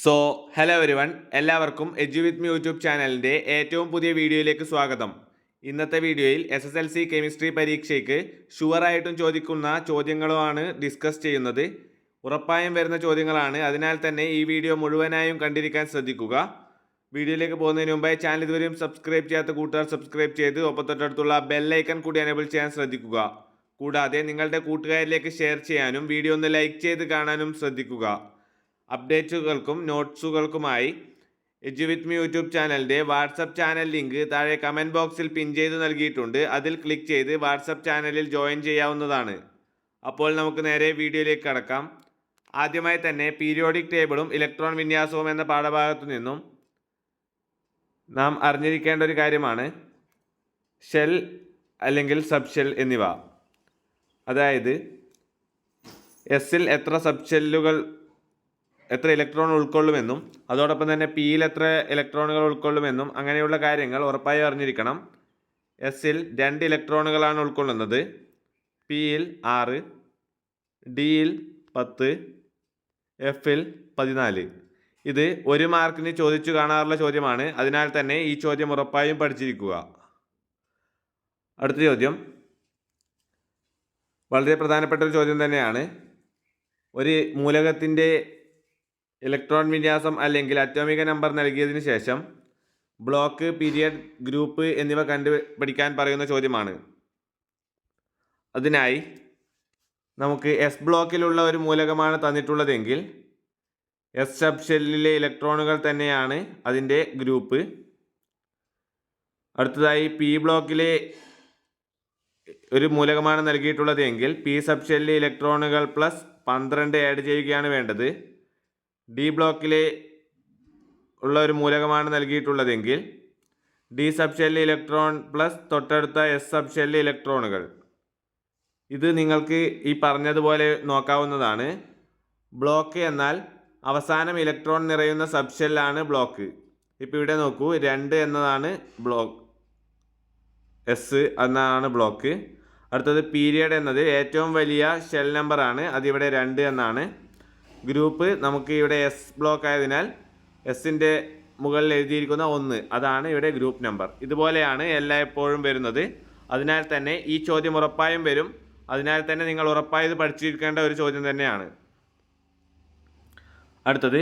So hello everyone, എല്ലാവർക്കും edu with me YouTube ചാനലിൻ്റെ ഏറ്റവും പുതിയ വീഡിയോയിലേക്ക് സ്വാഗതം. ഇന്നത്തെ വീഡിയോയിൽ SSLC കെമിസ്ട്രി പരീക്ഷയ്ക്ക് ഷുവറായിട്ടും ചോദിക്കുന്ന ചോദ്യങ്ങളുമാണ് ഡിസ്കസ് ചെയ്യുന്നത്. ഉറപ്പായും വരുന്ന ചോദ്യങ്ങളാണ്, അതിനാൽ തന്നെ ഈ വീഡിയോ മുഴുവനായും കണ്ടിരിക്കാൻ ശ്രദ്ധിക്കുക. വീഡിയോയിലേക്ക് പോകുന്നതിന് മുമ്പായി ചാനൽ ഇതുവരെയും സബ്സ്ക്രൈബ് ചെയ്യാത്ത കൂട്ടുകാർ സബ്സ്ക്രൈബ് ചെയ്ത് ഒപ്പത്തൊട്ടടുത്തുള്ള ബെല്ലൈക്കൺ കൂടി എനേബിൾ ചെയ്യാൻ ശ്രദ്ധിക്കുക. കൂടാതെ നിങ്ങളുടെ കൂട്ടുകാരിലേക്ക് ഷെയർ ചെയ്യാനും വീഡിയോ ഒന്ന് ലൈക്ക് ചെയ്ത് കാണാനും ശ്രദ്ധിക്കുക. അപ്ഡേറ്റുകൾക്കും നോട്ട്സുകൾക്കുമായി എഡ്യു വിത്ത് മീ യൂട്യൂബ് ചാനലിൻ്റെ വാട്സപ്പ് ചാനൽ ലിങ്ക് താഴെ കമൻറ്റ് ബോക്സിൽ പിൻ ചെയ്ത് നൽകിയിട്ടുണ്ട്. അതിൽ ക്ലിക്ക് ചെയ്ത് വാട്സപ്പ് ചാനലിൽ ജോയിൻ ചെയ്യാവുന്നതാണ്. അപ്പോൾ നമുക്ക് നേരെ വീഡിയോയിലേക്ക് കടക്കാം. ആദ്യമായി തന്നെ പീരിയോഡിക് ടേബിളും ഇലക്ട്രോൺ വിന്യാസവും എന്ന പാഠഭാഗത്തു നിന്നും നാം അറിഞ്ഞിരിക്കേണ്ട ഒരു കാര്യമാണ് ഷെൽ അല്ലെങ്കിൽ സബ് ഷെൽ എന്നിവ. അതായത് എസിൽ എത്ര ഇലക്ട്രോൺ ഉൾക്കൊള്ളുമെന്നും അതോടൊപ്പം തന്നെ പിയിൽ എത്ര ഇലക്ട്രോണുകൾ ഉൾക്കൊള്ളുമെന്നും അങ്ങനെയുള്ള കാര്യങ്ങൾ ഉറപ്പായി അറിഞ്ഞിരിക്കണം. എസിൽ 2 ഇലക്ട്രോണുകളാണ് ഉൾക്കൊള്ളുന്നത്, പിയിൽ 6, ഡിയിൽ 10, എഫിൽ 14. ഇത് 1 മാർക്കിന് ചോദിച്ചു കാണാറുള്ള ചോദ്യമാണ്. അതിനാൽ തന്നെ ഈ ചോദ്യം ഉറപ്പായും പഠിച്ചിരിക്കുക. അടുത്ത ചോദ്യം വളരെ പ്രധാനപ്പെട്ട ഒരു ചോദ്യം തന്നെയാണ്. ഒരു മൂലകത്തിൻ്റെ ഇലക്ട്രോൺ വിന്യാസം അല്ലെങ്കിൽ അറ്റോമിക നമ്പർ നൽകിയതിന് ശേഷം ബ്ലോക്ക്, പീരിയഡ്, ഗ്രൂപ്പ് എന്നിവ കണ്ടുപിടിക്കാൻ പറയുന്ന ചോദ്യമാണ്. അതിനായി നമുക്ക് എസ് ബ്ലോക്കിലുള്ള ഒരു മൂലകമാണ് തന്നിട്ടുള്ളതെങ്കിൽ എസ് സബ് ഷെല്ലിലെ ഇലക്ട്രോണുകൾ തന്നെയാണ് അതിൻ്റെ ഗ്രൂപ്പ്. അടുത്തതായി പി ബ്ലോക്കിലെ ഒരു മൂലകമാണ് നൽകിയിട്ടുള്ളതെങ്കിൽ പി സബ് ഷെല്ലിലെ ഇലക്ട്രോണുകൾ പ്ലസ് 12 ആഡ് ചെയ്യുകയാണ് വേണ്ടത്. ഡി ബ്ലോക്കിലെ ഉള്ള ഒരു മൂലകമാണ് നൽകിയിട്ടുള്ളതെങ്കിൽ ഡി സബ് ഷെല്ലിലെ ഇലക്ട്രോൺ പ്ലസ് തൊട്ടടുത്ത എസ് സബ് ഷെല്ലിലെ ഇലക്ട്രോണുകൾ. ഇത് നിങ്ങൾക്ക് ഈ പറഞ്ഞതുപോലെ നോക്കാവുന്നതാണ്. ബ്ലോക്ക് എന്നാൽ അവസാനം ഇലക്ട്രോൺ നിറയുന്ന സബ് ഷെല്ലാണ് ബ്ലോക്ക്. ഇപ്പോൾ ഇവിടെ നോക്കൂ, 2 എന്നതാണ് ബ്ലോക്ക്, എസ് എന്നാണ് ബ്ലോക്ക്. അടുത്തത് പീരിയഡ് എന്നത് ഏറ്റവും വലിയ ഷെൽ നമ്പറാണ്, അതിവിടെ 2 എന്നാണ്. ഗ്രൂപ്പ് നമുക്ക് ഇവിടെ എസ് ബ്ലോക്ക് ആയതിനാൽ എസിൻ്റെ മുകളിൽ എഴുതിയിരിക്കുന്ന 1, അതാണ് ഇവിടെ ഗ്രൂപ്പ് നമ്പർ. ഇതുപോലെയാണ് എല്ലായ്പ്പോഴും വരുന്നത്. അതിനാൽ തന്നെ ഈ ചോദ്യം ഉറപ്പായും വരും. അതിനാൽ തന്നെ നിങ്ങൾ ഉറപ്പായത് പഠിച്ചിരിക്കേണ്ട ഒരു ചോദ്യം തന്നെയാണ്. അടുത്തത്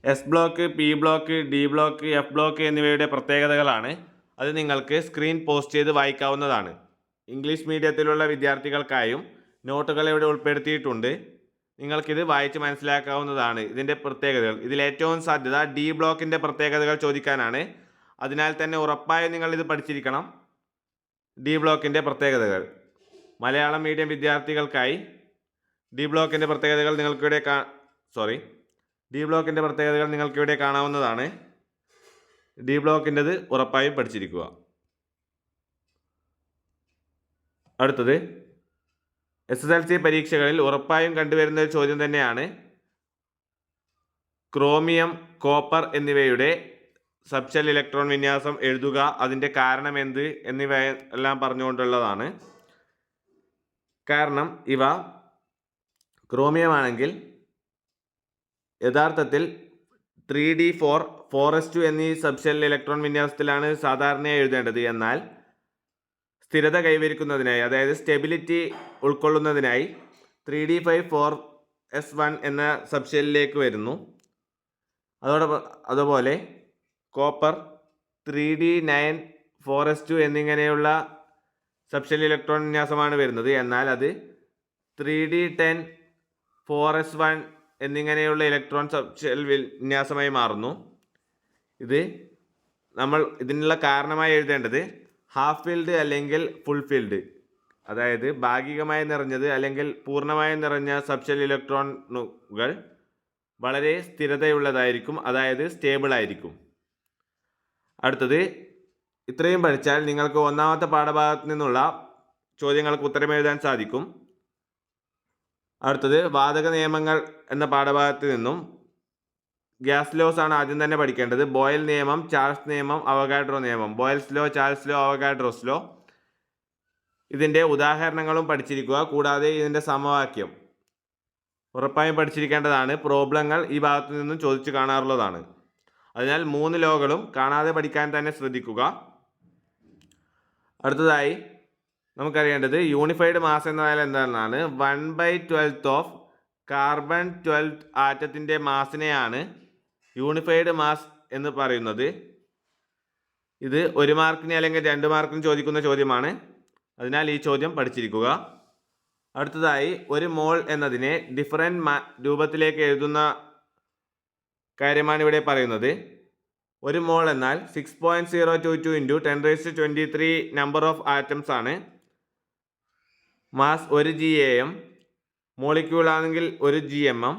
S block, P block, D block, F block എന്നിവയുടെ പ്രത്യേകതകളാണ്. അത് നിങ്ങൾക്ക് സ്ക്രീൻ പോസ്റ്റ് ചെയ്ത് വായിക്കാവുന്നതാണ്. ഇംഗ്ലീഷ് മീഡിയത്തിലുള്ള വിദ്യാർത്ഥികൾക്കായും നോട്ടുകൾ ഇവിടെ ഉൾപ്പെടുത്തിയിട്ടുണ്ട്. നിങ്ങൾക്കിത് വായിച്ച് മനസ്സിലാക്കാവുന്നതാണ്. ഇതിൻ്റെ പ്രത്യേകതകൾ, ഇതിൽ ഏറ്റവും സാധ്യത ഡി ബ്ലോക്കിൻ്റെ പ്രത്യേകതകൾ ചോദിക്കാനാണ്. അതിനാൽ തന്നെ ഉറപ്പായും നിങ്ങളിത് പഠിച്ചിരിക്കണം. ഡി ബ്ലോക്കിൻ്റെ പ്രത്യേകതകൾ മലയാളം മീഡിയം വിദ്യാർത്ഥികൾക്കായി ഡി ബ്ലോക്കിൻ്റെ പ്രത്യേകതകൾ നിങ്ങൾക്കിവിടെ കാണാവുന്നതാണ്. ഡി ബ്ലോക്കിൻ്റെത് ഉറപ്പായും പഠിച്ചിരിക്കുക. അടുത്തത് SSLC പരീക്ഷകളിൽ ഉറപ്പായും കണ്ടുവരുന്ന ഒരു ചോദ്യം തന്നെയാണ് ക്രോമിയം, കോപ്പർ എന്നിവയുടെ സബ് ഷെൽ ഇലക്ട്രോൺ വിന്യാസം എഴുതുക, അതിൻ്റെ കാരണം എന്ത് എന്നിവയെല്ലാം പറഞ്ഞുകൊണ്ടുള്ളതാണ്. കാരണം ഇവ ക്രോമിയം ആണെങ്കിൽ യഥാർത്ഥത്തിൽ 3d4, 4s2 എന്നീ സബ് ഷെൽ ഇലക്ട്രോൺ വിന്യാസത്തിലാണ് സാധാരണയായി എഴുതേണ്ടത്. എന്നാൽ സ്ഥിരത കൈവരിക്കുന്നതിനായി, അതായത് സ്റ്റെബിലിറ്റി ഉൾക്കൊള്ളുന്നതിനായി 3d5, 4s1 എന്ന സബ് ഷെല്ലിലേക്ക് വരുന്നു. അതുപോലെ കോപ്പർ 3d9, 4s2 എന്നിങ്ങനെയുള്ള സബ് ഷെൽ ഇലക്ട്രോൺ വിന്യാസമാണ് വരുന്നത്. എന്നാൽ അത് 3d10, 4s1 എന്നിങ്ങനെയുള്ള ഇലക്ട്രോൺ സബ് ഷെൽ വിന്യാസമായി മാറുന്നു. നമ്മൾ ഇതിനുള്ള കാരണമായി എഴുതേണ്ടത് ഹാഫ് ഫിൽഡ് അല്ലെങ്കിൽ ഫുൾ ഫിൽഡ്, അതായത് ഭാഗികമായി നിറഞ്ഞത് അല്ലെങ്കിൽ പൂർണ്ണമായി നിറഞ്ഞ സബ് ഷെൽ ഇലക്ട്രോണുകൾ വളരെ സ്ഥിരതയുള്ളതായിരിക്കും, അതായത് സ്റ്റേബിൾ ആയിരിക്കും. അടുത്തത് ഇത്രയും പഠിച്ചാൽ നിങ്ങൾക്ക് ഒന്നാമത്തെ പാഠഭാഗത്ത് നിന്നുള്ള ചോദ്യങ്ങൾക്ക് ഉത്തരം എഴുതാൻ സാധിക്കും. അടുത്തത് വാതക നിയമങ്ങൾ എന്ന പാഠഭാഗത്ത് നിന്നും ഗ്യാസ് ലോസ് ആണ് ആദ്യം തന്നെ പഠിക്കേണ്ടത്. ബോയിൽ നിയമം, ചാൾസ് നിയമം, അവഗാഡ്രോ നിയമം. Boils law, Charles law, Avogadro's law. ഇതിൻ്റെ ഉദാഹരണങ്ങളും പഠിച്ചിരിക്കുക. കൂടാതെ ഇതിൻ്റെ സമവാക്യം ഉറപ്പായും പഠിച്ചിരിക്കേണ്ടതാണ്. പ്രോബ്ലങ്ങൾ ഈ ഭാഗത്തു നിന്നും ചോദിച്ചു കാണാറുള്ളതാണ്. അതിനാൽ 3 ലോകളും കാണാതെ പഠിക്കാൻ തന്നെ ശ്രദ്ധിക്കുക. അടുത്തതായി നമുക്കറിയേണ്ടത് യൂണിഫൈഡ് മാസ് എന്നാൽ എന്താണെന്നാണ്. 1/12 ഓഫ് കാർബൺ 12 ആറ്റത്തിൻ്റെ മാസിനെയാണ് യൂണിഫൈഡ് മാസ് എന്ന് പറയുന്നത്. ഇത് 1 മാർക്കിന് അല്ലെങ്കിൽ 2 മാർക്കിന് ചോദിക്കുന്ന ചോദ്യമാണ്. അതിനാൽ ഈ ചോദ്യം പഠിച്ചിരിക്കുക. അടുത്തതായി 1 മോൾ എന്നതിനെ ഡിഫറൻറ്റ് രൂപത്തിലേക്ക് എഴുതുന്ന കാര്യമാണ് ഇവിടെ പറയുന്നത്. 1 മോൾ എന്നാൽ 6.022 × 10⁻23 നമ്പർ ഓഫ് ആറ്റംസ് ആണ്. മാസ് 1 GAM, മോളിക്യൂൾ ആണെങ്കിൽ 1 GMM,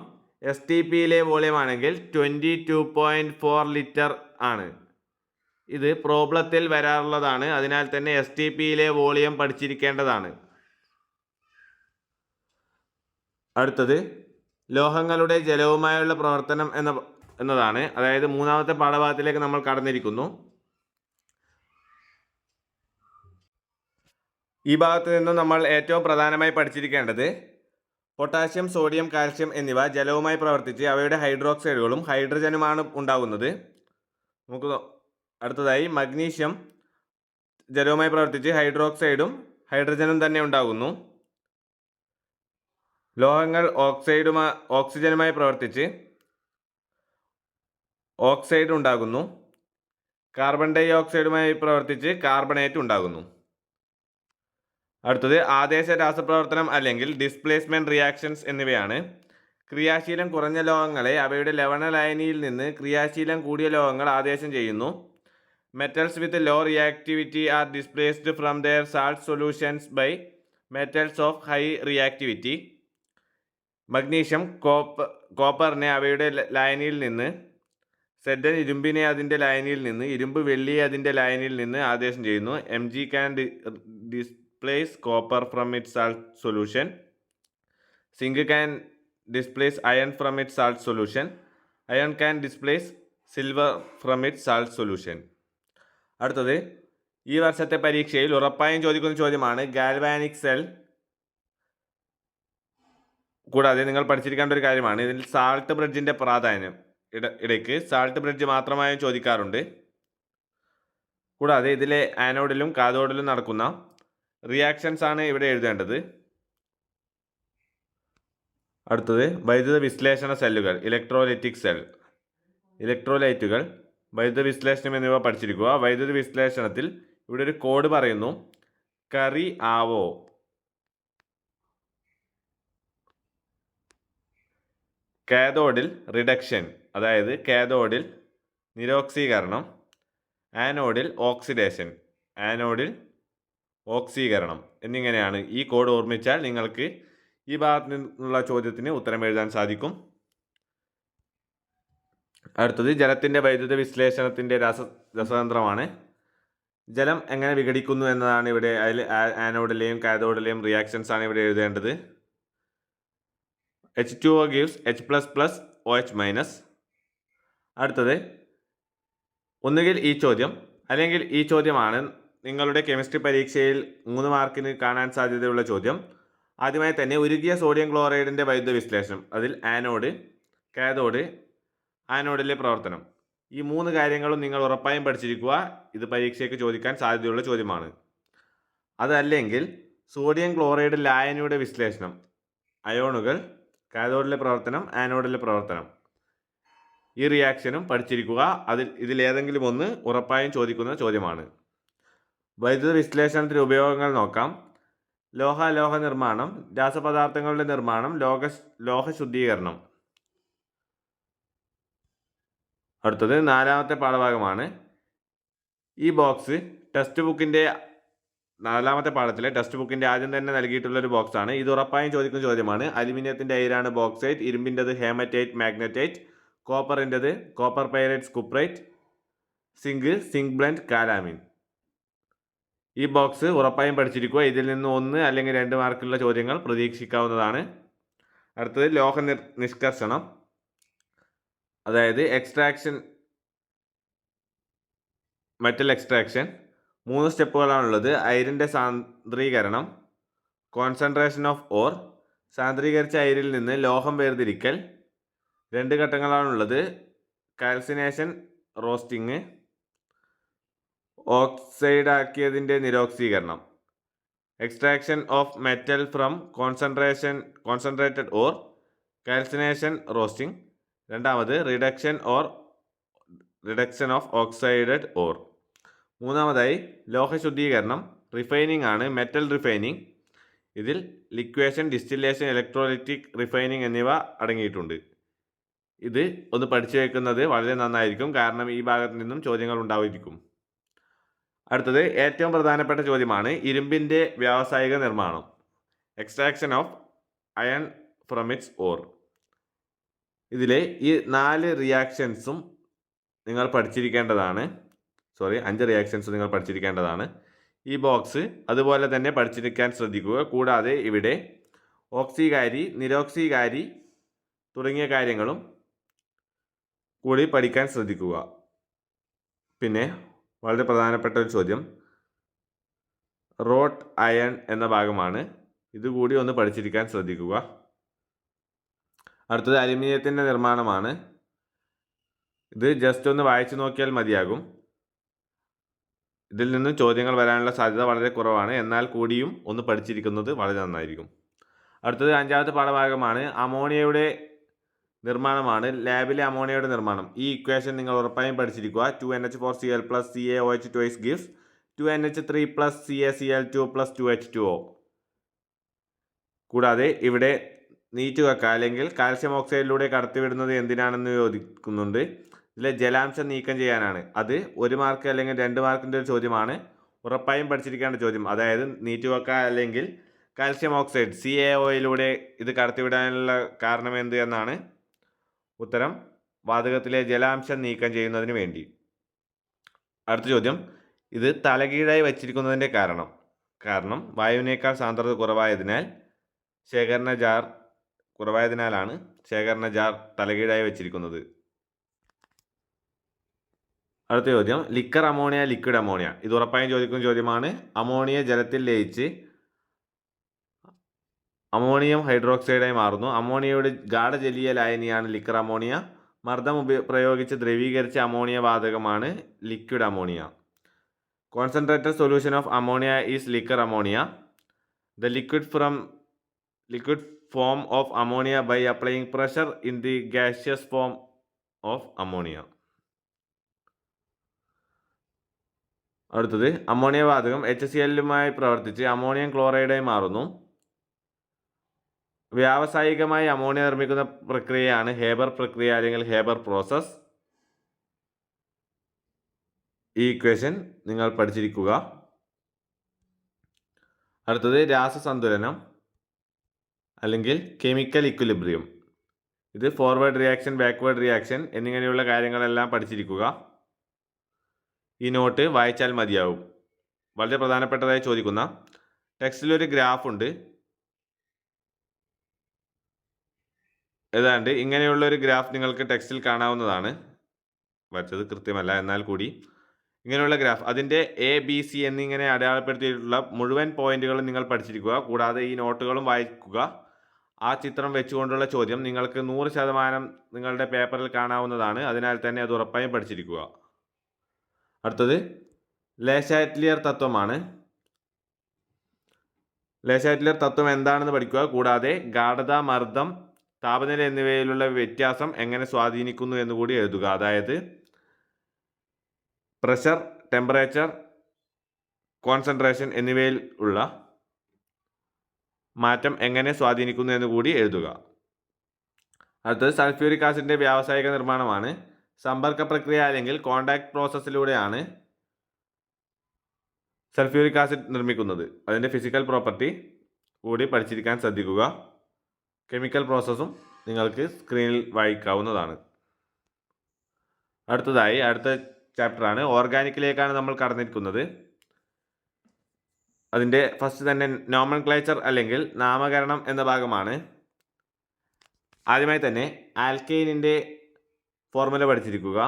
STPയിലെ വോളിയം ആണെങ്കിൽ 22.4 ലിറ്റർ ആണ്. ഇത് പ്രോബ്ലത്തിൽ വരാറുള്ളതാണ്. അതിനാൽ തന്നെ STPയിലെ വോളിയം പഠിച്ചിരിക്കേണ്ടതാണ്. അടുത്തത് ലോഹങ്ങളുടെ ജലവുമായുള്ള പ്രവർത്തനം എന്നതാണ്. അതായത് 3ാമത്തെ പാഠഭാഗത്തിലേക്ക് നമ്മൾ കടന്നിരിക്കുന്നു. ഈ ഭാഗത്ത് നിന്നും നമ്മൾ ഏറ്റവും പ്രധാനമായി പഠിച്ചിരിക്കേണ്ടത് പൊട്ടാസ്യം, സോഡിയം, കാൽസ്യം എന്നിവ ജലവുമായി പ്രവർത്തിച്ച് അവയുടെ ഹൈഡ്രോക്സൈഡുകളും ഹൈഡ്രജനുമാണ് ഉണ്ടാകുന്നത്. നമുക്ക് അടുത്തതായി മഗ്നീഷ്യം ജലവുമായി പ്രവർത്തിച്ച് ഹൈഡ്രോക്സൈഡും ഹൈഡ്രജനും തന്നെ ഉണ്ടാകുന്നു. ലോഹങ്ങൾ ഓക്സിജനുമായി പ്രവർത്തിച്ച് ഓക്സൈഡ് ഉണ്ടാകുന്നു. കാർബൺ ഡൈ ഓക്സൈഡുമായി പ്രവർത്തിച്ച് കാർബണേറ്റ് ഉണ്ടാകുന്നു. അടുത്തത് ആദേശ രാസപ്രവർത്തനം അല്ലെങ്കിൽ ഡിസ്പ്ലേസ്മെൻറ്റ് റിയാക്ഷൻസ് എന്നിവയാണ്. ക്രിയാശീലം കുറഞ്ഞ ലോഹങ്ങളെ അവയുടെ ലവണ ലായനിയിൽ നിന്ന് ക്രിയാശീലം കൂടിയ ലോഹങ്ങൾ ആദേശം ചെയ്യുന്നു. Metals with low reactivity are displaced from their salt solutions by metals of high reactivity. Magnesium കോപ്പറിനെ അവയുടെ ലായനിയിൽ നിന്ന്, സെഡൻ ഇരുമ്പിനെ അതിൻ്റെ ലായനിയിൽ നിന്ന്, ഇരുമ്പ് വെള്ളിയെ അതിൻ്റെ ലായനിയിൽ നിന്ന് ആദേശം ചെയ്യുന്നു. Mg can displace copper from its salt solution. Zinc can displace iron from its salt solution. Iron can displace silver from its salt solution. അടുത്തത് ഈ വർഷത്തെ പരീക്ഷയിൽ ഉറപ്പായും ചോദിക്കുന്ന ചോദ്യമാണ് ഗാൽവാനിക് സെൽ. കൂടാതെ നിങ്ങൾ പഠിച്ചിരിക്കേണ്ട ഒരു കാര്യമാണ് ഇതിൽ സാൾട്ട് ബ്രിഡ്ജിൻ്റെ പ്രാധാന്യം. ഇടയ്ക്ക് സാൾട്ട് ബ്രിഡ്ജ് മാത്രമായും ചോദിക്കാറുണ്ട്. കൂടാതെ ഇതിലെ ആനോഡിലും കാഥോഡിലും നടക്കുന്ന റിയാക്ഷൻസ് ആണ് ഇവിടെ എഴുതേണ്ടത്. അടുത്തത് വൈദ്യുത വിശ്ലേഷണ സെല്ലുകൾ, ഇലക്ട്രോലൈറ്റിക് സെൽ. ഇലക്ട്രോലൈറ്റുകൾ, വൈദ്യുത വിശ്ലേഷണം എന്നിവ പഠിച്ചിരിക്കുക. വൈദ്യുത വിശ്ലേഷണത്തിൽ ഇവിടെ ഒരു കോഡ് പറയുന്നു. കറി ആവോ. കാഥോഡിൽ റിഡക്ഷൻ, അതായത് കാഥോഡിൽ നിരോക്സീകരണം. ആനോഡിൽ ഓക്സിഡേഷൻ, ആനോഡിൽ ഓക്സീകരണം എന്നിങ്ങനെയാണ്. ഈ കോഡ് ഓർമ്മിച്ചാൽ നിങ്ങൾക്ക് ഈ ഭാഗത്ത് നിന്നുള്ള ചോദ്യത്തിന് ഉത്തരം എഴുതാൻ സാധിക്കും. അടുത്തത് ജലത്തിൻ്റെ വൈദ്യുത വിശ്ലേഷണത്തിൻ്റെ രസതന്ത്രമാണ്. ജലം എങ്ങനെ വിഘടിക്കുന്നു എന്നതാണ് ഇവിടെ. അതിൽ ആനോഡിലെയും കാഥോഡിലെയും റിയാക്ഷൻസ് ആണ് ഇവിടെ എഴുതേണ്ടത്. H2O gives H++ OH-. അടുത്തത് ഒന്നുകിൽ ഈ ചോദ്യം അല്ലെങ്കിൽ ഈ ചോദ്യമാണ് നിങ്ങളുടെ കെമിസ്ട്രി പരീക്ഷയിൽ 3 മാർക്കിന് കാണാൻ സാധ്യതയുള്ള ചോദ്യം. ആദ്യമായി തന്നെ ഉരുകിയ സോഡിയം ക്ലോറൈഡിൻ്റെ വൈദ്യുത വിശ്ലേഷണം, അതിൽ ആനോഡ്, കാഥോഡ്, ആനോഡിലെ പ്രവർത്തനം. ഈ 3 കാര്യങ്ങളും നിങ്ങൾ ഉറപ്പായും പഠിച്ചിരിക്കുക. ഇത് പരീക്ഷയ്ക്ക് ചോദിക്കാൻ സാധ്യതയുള്ള ചോദ്യമാണ്. അതല്ലെങ്കിൽ സോഡിയം ക്ലോറൈഡ് ലായനിയുടെ വിശ്ലേഷണം, അയോണുകൾ, കാഥോഡിലെ പ്രവർത്തനം, ആനോഡിലെ പ്രവർത്തനം. ഈ റിയാക്ഷനും പഠിച്ചിരിക്കുക. ഇതിലേതെങ്കിലും ഒന്ന് ഉറപ്പായും ചോദിക്കുന്ന ചോദ്യമാണ്. വൈദ്യുത വിശ്ലേഷണത്തിൻ്റെ ഉപയോഗങ്ങൾ നോക്കാം. ലോഹ നിർമ്മാണം, രാസപദാർത്ഥങ്ങളുടെ നിർമ്മാണം, ലോഹ ശുദ്ധീകരണം. അടുത്തത് 4ാമത്തെ പാഠഭാഗമാണ്. ഈ ബോക്സ് ടെക്സ്റ്റ് ബുക്കിൻ്റെ 4ാമത്തെ പാഠത്തിലെ ടെക്സ്റ്റ് ബുക്കിൻ്റെ ആദ്യം തന്നെ നൽകിയിട്ടുള്ളൊരു ബോക്സാണ്. ഇത് ഉറപ്പായും ചോദിക്കുന്ന ചോദ്യമാണ്. അലുമിനിയത്തിൻ്റെ അയിരാണ് ബോക്സൈറ്റ്, ഇരുമ്പിൻ്റെത് ഹേമറ്റൈറ്റ് മാഗ്നറ്റൈറ്റ്, കോപ്പറിൻ്റെത് copper pyrite cuprite, zinc blende calamine. ഈ ബോക്സ് ഉറപ്പായും പഠിച്ചിരിക്കുക. ഇതിൽ നിന്ന് 1 അല്ലെങ്കിൽ 2 മാർക്കുള്ള ചോദ്യങ്ങൾ പ്രതീക്ഷിക്കാവുന്നതാണ്. അടുത്തത് ലോഹ നിഷ്കർഷണം, അതായത് എക്സ്ട്രാക്ഷൻ, മെറ്റൽ എക്സ്ട്രാക്ഷൻ. 3 സ്റ്റെപ്പുകളാണുള്ളത്. അയിരിൻ്റെ സാന്ദ്രീകരണം, കോൺസെൻട്രേഷൻ ഓഫ് ഓർ, സാന്ദ്രീകരിച്ച അയിരിൽ നിന്ന് ലോഹം വേർതിരിക്കൽ 2 ഘട്ടങ്ങളാണുള്ളത്. Calcination, roasting. ഓക്സൈഡ് ആക്കിയതിൻ്റെ നിരോക്സീകരണം. Extraction of metal from concentrated ore. Calcination, roasting. രണ്ടാമത് റിഡക്ഷൻ ഓഫ് ഓക്സൈഡഡ് ഓർ. മൂന്നാമതായി ലോഹശുദ്ധീകരണം, റിഫൈനിങ് ആണ്, മെറ്റൽ റിഫൈനിങ്. ഇതിൽ ലിക്വേഷൻ, ഡിസ്റ്റിലേഷൻ, ഇലക്ട്രോലൈറ്റിക് റിഫൈനിങ് എന്നിവ അടങ്ങിയിട്ടുണ്ട്. ഇത് ഒന്ന് പഠിച്ചു വയ്ക്കുന്നത് വളരെ നന്നായിരിക്കും, കാരണം ഈ ഭാഗത്ത് നിന്നും ചോദ്യങ്ങൾ ഉണ്ടായിരിക്കും. അടുത്തത് ഏറ്റവും പ്രധാനപ്പെട്ട ചോദ്യമാണ് ഇരുമ്പിൻ്റെ വ്യാവസായിക നിർമ്മാണം. Extraction of iron from it's or. ഇതിലെ ഈ 4 റിയാക്ഷൻസും നിങ്ങൾ പഠിച്ചിരിക്കേണ്ടതാണ്. 5 റിയാക്ഷൻസ് നിങ്ങൾ പഠിച്ചിരിക്കേണ്ടതാണ്. ഈ ബോക്സ് അതുപോലെ തന്നെ പഠിച്ചിരിക്കാൻ ശ്രദ്ധിക്കുക. കൂടാതെ ഇവിടെ ഓക്സികാരി, നിരോക്സികാരി തുടങ്ങിയ കാര്യങ്ങളും കൂടി പഠിക്കാൻ ശ്രദ്ധിക്കുക. പിന്നെ വളരെ പ്രധാനപ്പെട്ട ഒരു ചോദ്യം റോട്ട് അയൺ എന്ന ഭാഗമാണ്. ഇതുകൂടി ഒന്ന് പഠിച്ചിരിക്കാൻ ശ്രദ്ധിക്കുക. അടുത്തത് അലുമിനിയത്തിൻ്റെ നിർമ്മാണമാണ്. ഇത് ജസ്റ്റ് ഒന്ന് വായിച്ചു നോക്കിയാൽ മതിയാകും. ഇതിൽ നിന്നും ചോദ്യങ്ങൾ വരാനുള്ള സാധ്യത വളരെ കുറവാണ്. എന്നാൽ കൂടിയും ഒന്ന് പഠിച്ചിരിക്കുന്നത് വളരെ നന്നായിരിക്കും. അടുത്തത് 5ാമത്തെ പാഠഭാഗമാണ് അമോണിയയുടെ നിർമ്മാണമാണ്. ലാബിലെ അമോണിയയുടെ നിർമ്മാണം. ഈ ഇക്വേഷൻ നിങ്ങൾ ഉറപ്പായും പഠിച്ചിരിക്കുക. 2NH4Cl + CaOH twice gives 2NH3 + CaCl2 + 2H2O. കൂടാതെ ഇവിടെ നീറ്റുകക്ക അല്ലെങ്കിൽ കാൽസ്യം ഓക്സൈഡിലൂടെ കടത്തിവിടുന്നത് എന്തിനാണെന്ന് ചോദിക്കുന്നുണ്ട്. ഇതിലെ ജലാംശം നീക്കം ചെയ്യാനാണ്. അത് 1 മാർക്ക് അല്ലെങ്കിൽ 2 മാർക്കിൻ്റെ ഒരു ചോദ്യമാണ്. ഉറപ്പായും പഠിച്ചിരിക്കേണ്ട ചോദ്യം. അതായത് നീറ്റുകക്ക അല്ലെങ്കിൽ കാൽസ്യം ഓക്സൈഡ് CaOയിലൂടെ ഇത് കടത്തിവിടാനുള്ള കാരണം എന്ത് എന്നാണ് ഉത്തരം. വാതകത്തിലെ ജലാംശം നീക്കം ചെയ്യുന്നതിന് വേണ്ടി. അടുത്ത ചോദ്യം ഇത് തലകീഴായി വച്ചിരിക്കുന്നതിൻ്റെ കാരണം വായുവിനേക്കാൾ സാന്ദ്രത കുറവായതിനാലാണ് ശേഖരണ ജാർ തലകീഴായി വച്ചിരിക്കുന്നത്. അടുത്ത ചോദ്യം ലിക്കർ അമോണിയ, ലിക്വിഡ് അമോണിയ. ഇത് ഉറപ്പായും ചോദിക്കുന്ന ചോദ്യമാണ്. അമോണിയ ജലത്തിൽ ലയിച്ച് അമോണിയം ഹൈഡ്രോക്സൈഡായി മാറുന്നു. അമോണിയയുടെ ഗാഢജലീയ ലായനിയാണ് ലിക്കർ അമോണിയ. മർദ്ദം പ്രയോഗിച്ച് ദ്രവീകരിച്ച അമോണിയ വാതകമാണ് liquid ammonia. Concentrated solution of ammonia is liquor ammonia. The liquid form of ammonia by applying pressure in the gaseous form of ammonia. അടുത്തത് അമോണിയ വാതകം HCl-മായി പ്രവർത്തിച്ച് അമോണിയം ക്ലോറൈഡായി മാറുന്നു. വ്യാവസായികമായി അമോണിയ നിർമ്മിക്കുന്ന പ്രക്രിയയാണ് ഹേബർ പ്രക്രിയ അല്ലെങ്കിൽ ഹേബർ പ്രോസസ്. ഈ ഇക്വേഷൻ നിങ്ങൾ പഠിച്ചിരിക്കുക. അടുത്തത് രാസസന്തുലനം അല്ലെങ്കിൽ കെമിക്കൽ ഇക്വിലിബ്രിയം. ഇത് ഫോർവേഡ് റിയാക്ഷൻ, ബാക്ക്വേർഡ് റിയാക്ഷൻ എന്നിങ്ങനെയുള്ള കാര്യങ്ങളെല്ലാം പഠിച്ചിരിക്കുക. ഈ നോട്ട് വായിച്ചാൽ മതിയാവും. വളരെ പ്രധാനപ്പെട്ടതായി ചോദിക്കുന്ന ടെക്സ്റ്റിലൊരു ഗ്രാഫ് ഉണ്ട്. ഏതാണ്ട് ഇങ്ങനെയുള്ളൊരു ഗ്രാഫ് നിങ്ങൾക്ക് ടെക്സ്റ്റിൽ കാണാവുന്നതാണ്. വരച്ചത് കൃത്യമല്ല, എന്നാൽ കൂടി ഇങ്ങനെയുള്ള ഗ്രാഫ്, അതിൻ്റെ ABC എന്നിങ്ങനെ അടയാളപ്പെടുത്തിയിട്ടുള്ള മുഴുവൻ പോയിന്റുകളും നിങ്ങൾ പഠിച്ചിരിക്കുക. കൂടാതെ ഈ നോട്ടുകളും വായിക്കുക. ആ ചിത്രം വെച്ചുകൊണ്ടുള്ള ചോദ്യം നിങ്ങൾക്ക് 100% നിങ്ങളുടെ പേപ്പറിൽ കാണാവുന്നതാണ്. അതിനാൽ തന്നെ അത് ഉറപ്പായും പഠിച്ചിരിക്കുക. അടുത്തത് ലെ ചാറ്റലിയർ തത്വമാണ്. ലെ ചാറ്റലിയർ തത്വം എന്താണെന്ന് പഠിക്കുക. കൂടാതെ ഗാഢത, മർദ്ദം, താപനില എന്നിവയിലുള്ള വ്യത്യാസം എങ്ങനെ സ്വാധീനിക്കുന്നു എന്നുകൂടി എഴുതുക. അതായത് പ്രഷർ, ടെമ്പറേച്ചർ, കോൺസെൻട്രേഷൻ എന്നിവയിൽ ഉള്ള മാറ്റം എങ്ങനെ സ്വാധീനിക്കുന്നു എന്ന് കൂടി എഴുതുക. അടുത്തത് സൾഫ്യൂരിക് ആസിഡിൻ്റെ വ്യാവസായിക നിർമ്മാണമാണ്. സമ്പർക്ക പ്രക്രിയ അല്ലെങ്കിൽ കോണ്ടാക്ട് പ്രോസസ്സിലൂടെയാണ് സൾഫ്യൂരിക് ആസിഡ് നിർമ്മിക്കുന്നത്. അതിൻ്റെ ഫിസിക്കൽ പ്രോപ്പർട്ടി കൂടി പഠിച്ചിരിക്കാൻ ശ്രദ്ധിക്കുക. കെമിക്കൽ പ്രോസസ്സും നിങ്ങൾക്ക് സ്ക്രീനിൽ വായിക്കാവുന്നതാണ്. അടുത്ത ചാപ്റ്ററാണ് ഓർഗാനിക്കിലേക്കാണ് നമ്മൾ കടന്നിരിക്കുന്നത്. അതിൻ്റെ ഫസ്റ്റ് തന്നെ നോമൻക്ലേച്ചർ അല്ലെങ്കിൽ നാമകരണം എന്ന ഭാഗമാണ്. ആദ്യമായി തന്നെ ആൽക്കൈനിൻ്റെ ഫോർമുല പഠിച്ചിരിക്കുക.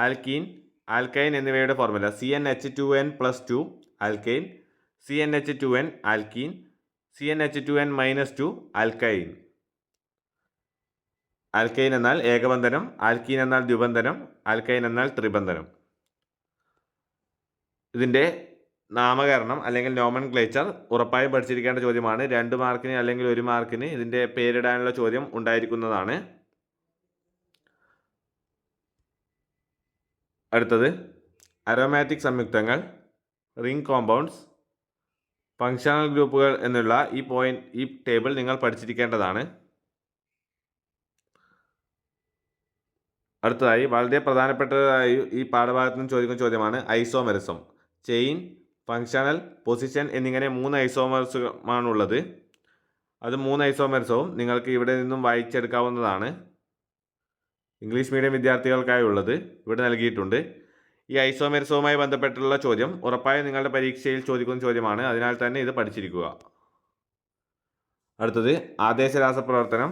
ആൽക്കൈൻ എന്നിവയുടെ formula CnH2n+2 alkyne, CnH2n alkene, CnH2n-2 alkyne. Alkyne എന്നാൽ ഏകബന്ധനം, ആൽക്കീൻ എന്നാൽ ദ്വിബന്ധനം, ആൽക്കൈൻ എന്നാൽ ത്രിബന്ധനം. ഇതിൻ്റെ നാമകരണം അല്ലെങ്കിൽ നോമൻക്ലേച്ചർ ഉറപ്പായും പഠിച്ചിരിക്കേണ്ട ചോദ്യമാണ്. 2 മാർക്കിന് അല്ലെങ്കിൽ 1 മാർക്കിന് ഇതിൻ്റെ പേരിടാനുള്ള ചോദ്യം ഉണ്ടായിരിക്കുന്നതാണ്. അടുത്തത് അരോമാറ്റിക് സംയുക്തങ്ങൾ, റിംഗ് കോമ്പൗണ്ട്സ്, ഫങ്ഷണൽ ഗ്രൂപ്പുകൾ എന്നുള്ള ഈ ടേബിൾ നിങ്ങൾ പഠിച്ചിരിക്കേണ്ടതാണ്. അടുത്തതായി വളരെ പ്രധാനപ്പെട്ടതായി ഈ പാഠഭാഗത്ത് നിന്ന് ചോദിക്കുന്ന ചോദ്യമാണ് ഐസോമെറിസം. ചെയിൻ, ഫങ്ഷണൽ, പൊസിഷൻ എന്നിങ്ങനെ 3 ഐസോമെറിസമാണുള്ളത്. അത് 3 ഐസോമെറിസവും നിങ്ങൾക്ക് ഇവിടെ നിന്നും വായിച്ചെടുക്കാവുന്നതാണ്. ഇംഗ്ലീഷ് മീഡിയം വിദ്യാർത്ഥികൾക്കായുള്ളത് ഇവിടെ നൽകിയിട്ടുണ്ട്. ഈ ഐസോമെറിസവുമായി ബന്ധപ്പെട്ടുള്ള ചോദ്യം ഉറപ്പായും നിങ്ങളുടെ പരീക്ഷയിൽ ചോദിക്കുന്ന ചോദ്യമാണ്. അതിനാൽ തന്നെ ഇത് പഠിച്ചിരിക്കുക. അടുത്തത് ആദേശരാസപ്രവർത്തനം.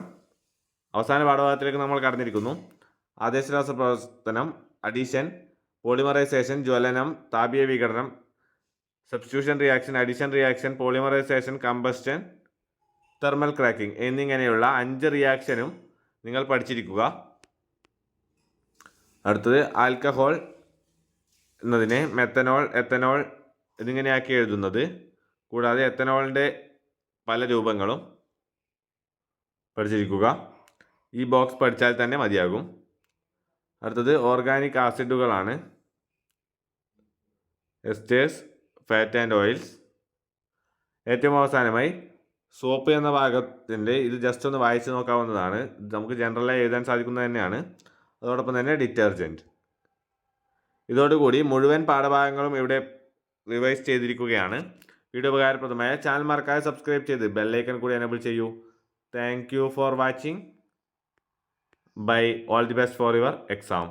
അവസാന പാഠഭാഗത്തിലേക്ക് നമ്മൾ കടന്നിരിക്കുന്നു. ആദേശരാസപ്രവർത്തനം, അഡീഷൻ, പോളിമറൈസേഷൻ, ജ്വലനം, താപീയ വിഘടനം, substitution reaction, addition reaction, polymerisation, combustion, thermal cracking എന്നിങ്ങനെയുള്ള 5 റിയാക്ഷനും നിങ്ങൾ പഠിച്ചിരിക്കുക. അടുത്തത് ആൽക്കഹോൾ എന്നതിനെ മെത്തനോൾ, എത്തനോൾ എന്നിങ്ങനെയാക്കി എഴുതുന്നത്. കൂടാതെ എത്തനോളിൻ്റെ പല രൂപങ്ങളും പഠിച്ചിരിക്കുക. ഈ ബോക്സ് പഠിച്ചാൽ തന്നെ മതിയാകും. അടുത്തത് ഓർഗാനിക് ആസിഡുകളാണ്, എസ്റ്റേഴ്സ്, ഫാറ്റ് ആൻഡ് ഓയിൽസ്. ഏറ്റവും അവസാനമായി സോപ്പ് എന്ന ഭാഗത്തിൻ്റെ ഇത് ജസ്റ്റ് ഒന്ന് വായിച്ച് നോക്കാവുന്നതാണ്. നമുക്ക് ജനറലായി എഴുതാൻ സാധിക്കുന്നത് തന്നെയാണ്. അതോടൊപ്പം തന്നെ ഡിറ്റർജൻറ്റ്. ഇതോടുകൂടി മുഴുവൻ പാഠഭാഗങ്ങളും ഇവിടെ റിവൈസ് ചെയ്തിരിക്കുകയാണ്. വീഡിയോ ഉപകാരപ്രദമായ ചാനൽ മറക്കാതെ സബ്സ്ക്രൈബ് ചെയ്ത് ബെല്ലൈക്കൺ കൂടി എനേബിൾ ചെയ്യൂ. Thank you for watching. Bye. All the best for your exam.